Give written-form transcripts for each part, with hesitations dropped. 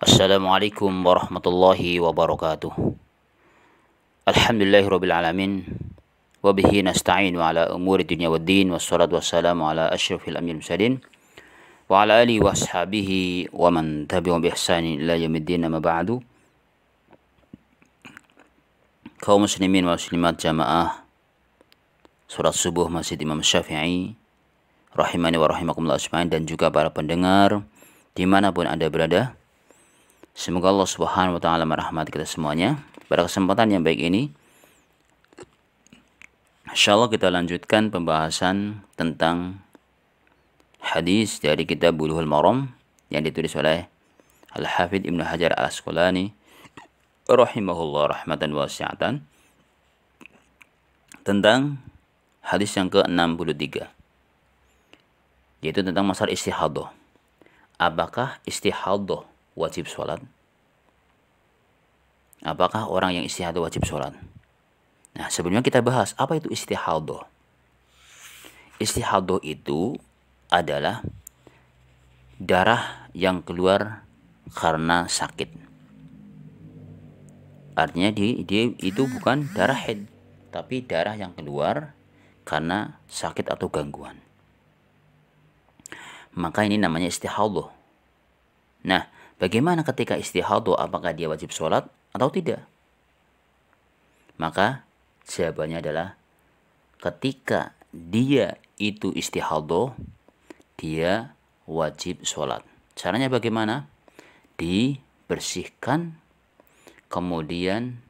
Assalamualaikum warahmatullahi wabarakatuh. Alhamdulillahirabbil alamin wa bihi nasta'inu ala umuri dunya waddin wassalatu wassalamu ala asyrafil anbiya'i wal mursalin wa ala alihi wa ashabihi wa man tabi'ahum bi ihsanin ila yaumiddin amma ba'du. Kaum muslimin wa muslimat jamaah salat subuh Masjid Imam Syafi'i rahimani wa rahimakumullah ajmain, dan juga para pendengar dimanapun Anda berada. Semoga Allah Subhanahu wa taala merahmati kita semuanya. Pada kesempatan yang baik ini, insyaallah kita lanjutkan pembahasan tentang hadis dari kitab Bulughul Maram yang ditulis oleh Al-Hafidz Ibnu Hajar Al-Asqalani rahimahullah rahmatan wasi'atan, tentang hadis yang ke-63, yaitu tentang masalah istihadah. Apakah istihadah wajib sholat? Apakah orang yang istihadah wajib sholat? Nah, sebelumnya kita bahas apa itu istihadah. Istihadah itu adalah darah yang keluar karena sakit. Artinya dia itu bukan darah haid, tapi darah yang keluar karena sakit atau gangguan. Maka ini namanya istihadah. Nah, bagaimana ketika istihadah, apakah dia wajib sholat atau tidak? Maka jawabannya adalah ketika dia itu istihadah, dia wajib sholat. Caranya bagaimana? Dibersihkan, kemudian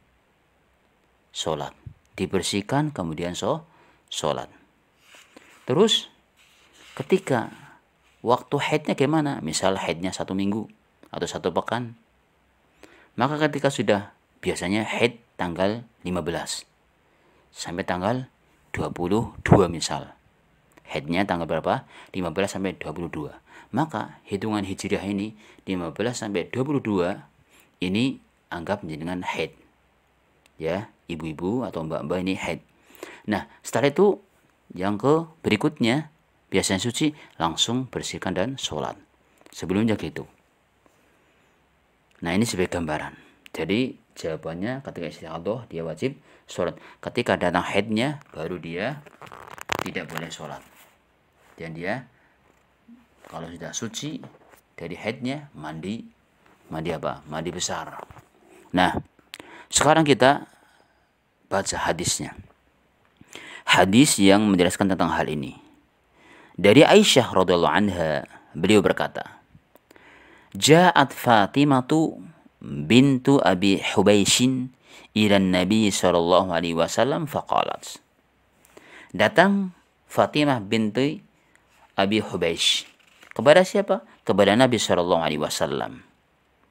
sholat. Dibersihkan, kemudian sholat. Terus ketika waktu haidnya gimana? Misal haidnya 1 minggu atau 1 pekan. Maka ketika sudah biasanya haid tanggal 15 sampai tanggal 22 misal. Haidnya tanggal berapa? 15 sampai 22. Maka hitungan hijriah ini 15 sampai 22 ini anggap menjadi haid. Ya, ibu-ibu atau mbak-mbak ini haid. Nah, setelah itu yang ke berikutnya biasanya suci, langsung bersihkan dan sholat. Sebelumnya gitu. Nah, ini sebagai gambaran. Jadi jawabannya ketika istihadah dia wajib sholat. Ketika datang haidnya baru dia tidak boleh sholat. Dan dia kalau sudah suci dari haidnya mandi apa? Mandi besar. Nah, sekarang kita baca hadisnya. Hadis yang menjelaskan tentang hal ini. Dari Aisyah radhiyallahu anha, beliau berkata, Ja'at Fatimatu bintu Abi Hubaishin ila Nabi sallallahu alaihi wasallam faqalat. Datang Fatimah binti Abi Hubaish kepada siapa? Kepada Nabi sallallahu alaihi wasallam.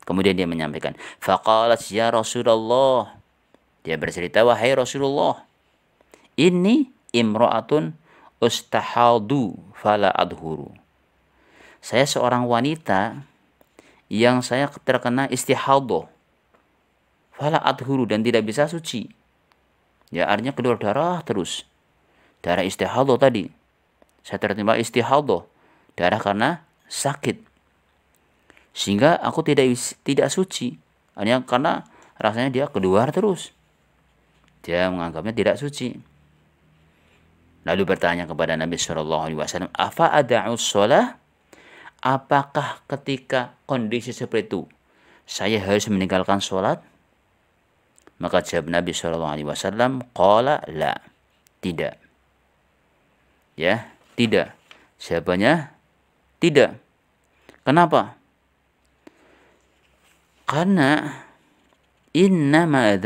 Kemudian dia menyampaikan, faqalat ya Rasulullah. Dia bercerita, wahai Rasulullah, ini imra'atun ustahadu fala adhuru. Saya seorang wanita yang saya terkena istihadah, fala adhuru, dan tidak bisa suci. Ya, artinya keluar darah terus. Darah istihadah tadi. Saya tertimpa istihadah, darah karena sakit. Sehingga aku tidak suci. Hanya karena rasanya dia keluar terus. Dia menganggapnya tidak suci. Lalu bertanya kepada Nabi SAW, afa ada'us sholah? Apakah ketika kondisi seperti itu saya harus meninggalkan sholat? Maka jawab Nabi SAW, qala la, tidak. Ya, tidak. Jawabannya tidak. Kenapa? Karena innama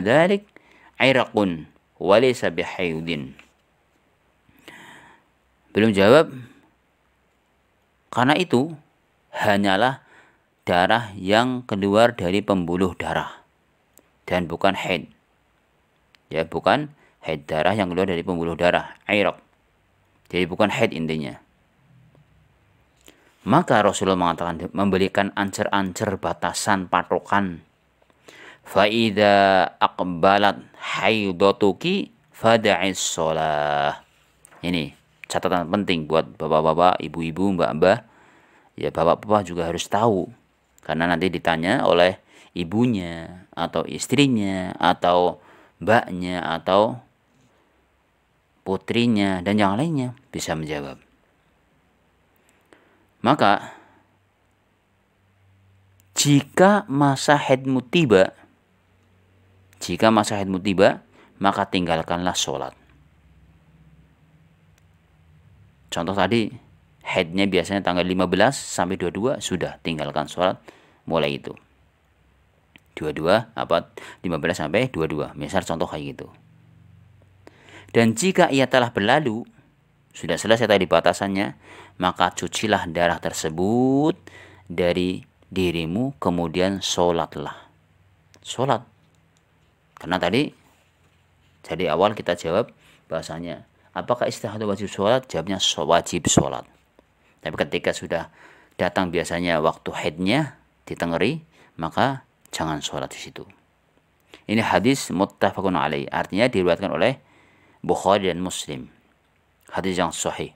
dhalik iraqun walaysa bihaydin. Belum jawab. Karena itu hanyalah darah yang keluar dari pembuluh darah dan bukan haid. Ya, bukan haid, darah yang keluar dari pembuluh darah, iraq. Jadi bukan haid intinya. Maka Rasulullah mengatakan, memberikan ancer-ancer batasan patokan. Fa idza aqbalat haidatuki fada'is shalah. Ini catatan penting buat bapak-bapak, ibu-ibu, mbak-mbak ya bapak-bapak juga harus tahu, karena nanti ditanya oleh ibunya atau istrinya atau mbaknya atau putrinya dan yang lainnya bisa menjawab. Maka jika masa haidmu tiba, maka tinggalkanlah sholat. Contoh tadi, haidnya biasanya tanggal 15 sampai 22, sudah tinggalkan sholat mulai itu. 15 sampai 22, misal contoh kayak gitu. Dan jika ia telah berlalu, sudah selesai tadi batasannya, maka cucilah darah tersebut dari dirimu, kemudian sholatlah. Sholat. Karena tadi awal kita jawab bahasanya, apakah istihadah wajib sholat? Jawabnya wajib sholat. Tapi ketika sudah datang biasanya waktu haidnya ditengeri, maka jangan sholat di situ. Ini hadis muttafaqun alaih, artinya diriwayatkan oleh Bukhari dan Muslim. Hadis yang sahih.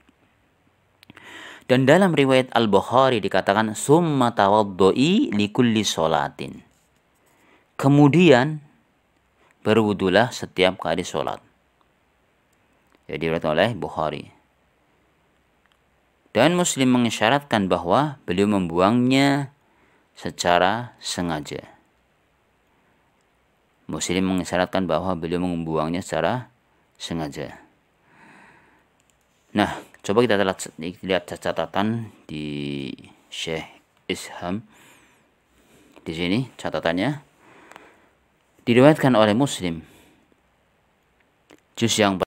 Dan dalam riwayat Al-Bukhari dikatakan summa tawaddu'i likulli sholatin. Kemudian berwudulah setiap kali sholat. Jadi diriwayatkan oleh Bukhari. Dan Muslim mengisyaratkan bahwa beliau membuangnya secara sengaja. Muslim mengisyaratkan bahwa beliau membuangnya secara sengaja. Nah, coba kita lihat catatan di Syekh Isham. Di sini catatannya diriwayatkan oleh Muslim. Juz yang